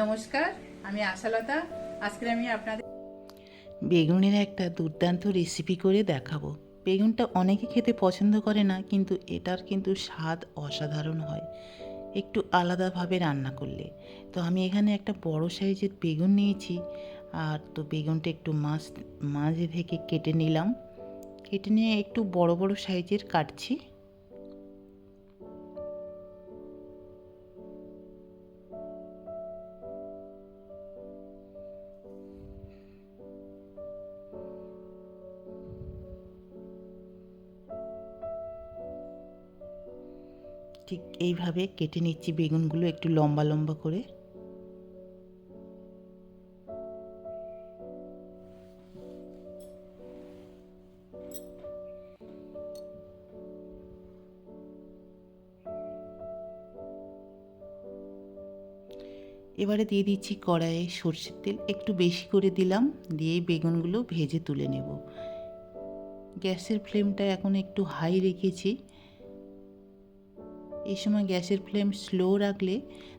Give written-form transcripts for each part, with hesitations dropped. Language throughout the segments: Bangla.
নমস্কার, আমি আশালতা। আজকে আমি আপনাদের বেগুনের একটা দুর্দান্ত রেসিপি করে দেখাবো। বেগুনটা অনেকে খেতে পছন্দ করে না, কিন্তু এটার কিন্তু স্বাদ অসাধারণ হয় একটু আলাদাভাবে রান্না করলে। তো আমি এখানে একটা বড় সাইজের বেগুন নিয়েছি। আর তো বেগুনটা একটু মাঝে থেকে কেটে নিলাম। কেটে নিয়ে একটু বড় বড় সাইজের কাটছি। ঠিক এইভাবে কেটে নিচ্ছি বেগুনগুলো একটু লম্বা লম্বা করে। এবারে দিয়ে দিচ্ছি কড়াইয়ে সরষের তেল, একটু বেশি করে দিলাম। দিয়ে বেগুনগুলো ভেজে তুলে নেব। গ্যাসের ফ্লেমটা এখন একটু হাই রেখেছি। এই সময় গ্যাসের ফ্লেম স্লো রাখলে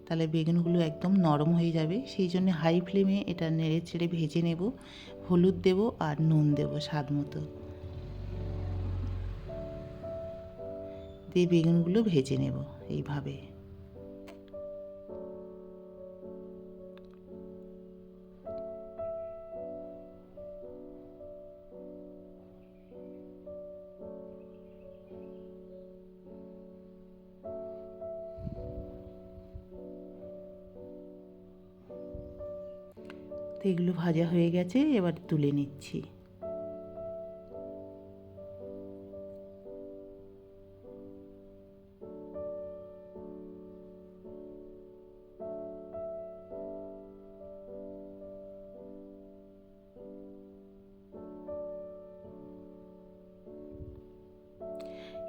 তাহলে বেগুনগুলো একদম নরম হয়ে যাবে। সেই জন্য হাই ফ্লেমে এটা নেড়ে চেড়ে ভেজে নেব। হলুদ দেব আর নুন দেব স্বাদ মতো, দিয়ে বেগুনগুলো ভেজে নেব এইভাবে। তো এগুলো ভাজা হয়ে গেছে, এবার তুলে নিচ্ছি।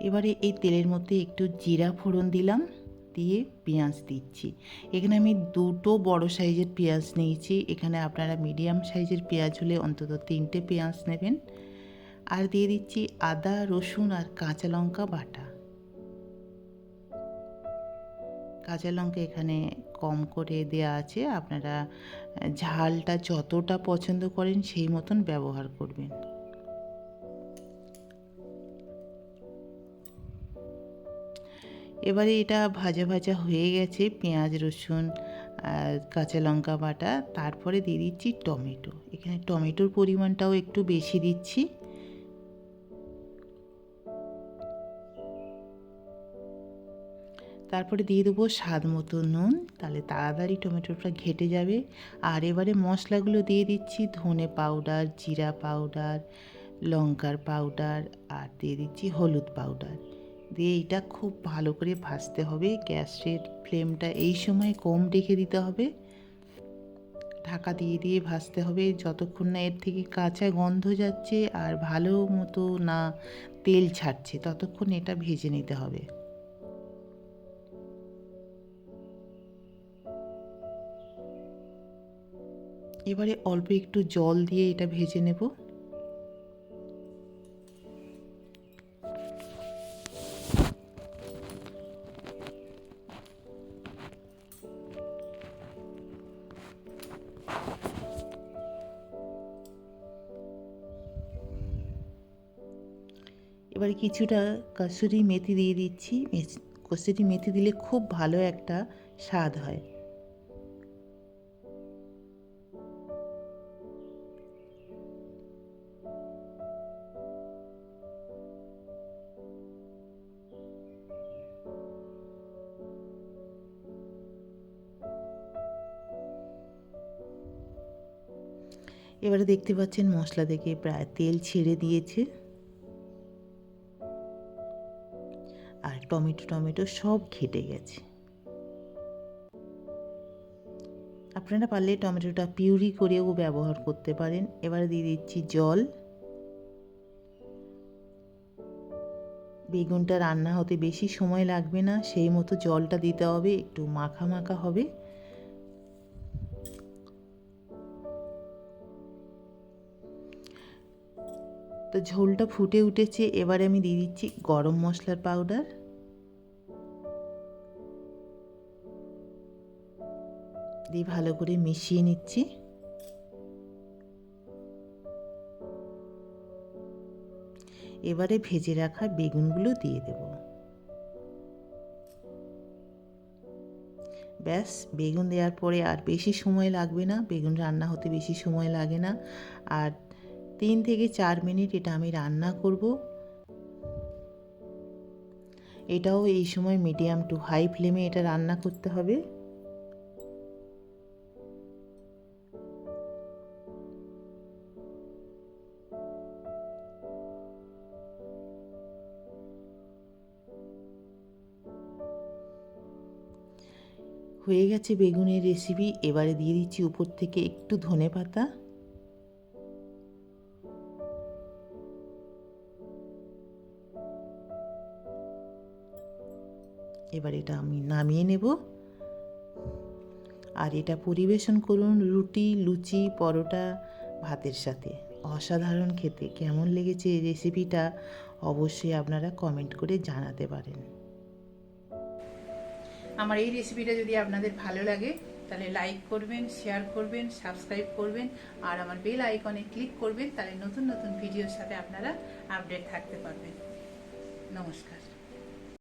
এবারে এই তেলের মধ্যে একটু জিরা ফোড়ন দিলাম, দিয়ে পেঁয়াজ দিচ্ছি। এখানে আমি দুটো বড় সাইজের পেঁয়াজ নিয়েছি। এখানে আপনারা মিডিয়াম সাইজের পেঁয়াজ হলে অন্তত 3টে পেঁয়াজ নেবেন। আর দিয়ে দিচ্ছি আদা রসুন আর কাঁচা লঙ্কা বাটা। কাঁচা লঙ্কা এখানে কম করে দেয়া আছে, আপনারা ঝালটা যতটা পছন্দ করেন সেই মতন ব্যবহার করবেন। এবারে এটা ভাজা ভাজা হয়ে গেছে, পেঁয়াজ রসুন আর কাঁচা লঙ্কা বাটা। তারপরে দিয়ে দিচ্ছি টমেটো। এখানে টমেটোর পরিমাণটাও একটু বেশি দিচ্ছি। তারপরে দিয়ে দেবো স্বাদ মতো নুন, তাহলে তাড়াতাড়ি টমেটোটা ঘেটে যাবে। আর এবারে মশলাগুলো দিয়ে দিচ্ছি, ধনে পাউডার, জিরা পাউডার, লঙ্কার পাউডার, আর দিয়ে দিচ্ছি হলুদ পাউডার। দিয়ে এটা খুব ভালো করে ভাজতে হবে। গ্যাসের ফ্লেমটা এই সময় কম রেখে দিতে হবে। ঢাকা দিয়ে দিয়ে ভাজতে হবে যতক্ষণ না এর থেকে কাঁচা গন্ধ যাচ্ছে আর ভালো মতো না তেল ছাড়ছে, ততক্ষণ এটা ভেজে নিতে হবে। এবারে অল্প একটু জল দিয়ে এটা ভেজে নেব। এবারে কিছুটা কসুরি মেথি দিয়ে দিচ্ছি। কসুরি মেথি দিলে খুব ভালো একটা স্বাদ হয়। এবারে দেখতে পাচ্ছেন মশলা থেকে প্রায় তেল ছেড়ে দিয়েছে। আর টমেটো সব ঘেটে গেছে। আপনারা পারলে টমেটোটা পিউরি করেও ব্যবহার করতে পারেন। এবারে দিয়ে দিচ্ছি জল। বেগুনটা রান্না হতে বেশি সময় লাগবে না, সেই মতো জলটা দিতে হবে, একটু মাখা মাখা হবে। তো ঝোলটা ফুটে উঠেছে, এবারে আমি দিয়ে দিচ্ছি গরম মশলার পাউডার। দিয়ে ভালো করে মিশিয়ে নিচ্ছি। এবারে ভেজে রাখা বেগুনগুলো দিয়ে দেব। ব্যাস, বেগুন দেওয়ার পরে আর বেশি সময় লাগবে না, বেগুন রান্না হতে বেশি সময় লাগে না। আর 3 থেকে 4 মিনিট এটা আমি রান্না করব। এটাও এই সময় মিডিয়াম টু হাই ফ্লেমে এটা রান্না করতে হবে। হয়ে গেছে বেগুনের রেসিপি। এবারে দিয়ে দিচ্ছি উপর থেকে একটু ধনেপাতা। এবার এটা আমি নামিয়ে নেব। আর এটা পরিবেশন করুন রুটি, লুচি, পরোটা, ভাতের সাথে। অসাধারণ খেতে। কেমন লেগেছে এই রেসিপিটা অবশ্যই আপনারা কমেন্ট করে জানাতে পারেন। আমার এই রেসিপিটা যদি আপনাদের ভালো লাগে তাহলে লাইক করবেন, শেয়ার করবেন, সাবস্ক্রাইব করবেন আর আমার বেল আইকনে ক্লিক করবেন, তাহলে নতুন নতুন ভিডিওর সাথে আপনারা আপডেট থাকতে পারবেন। নমস্কার।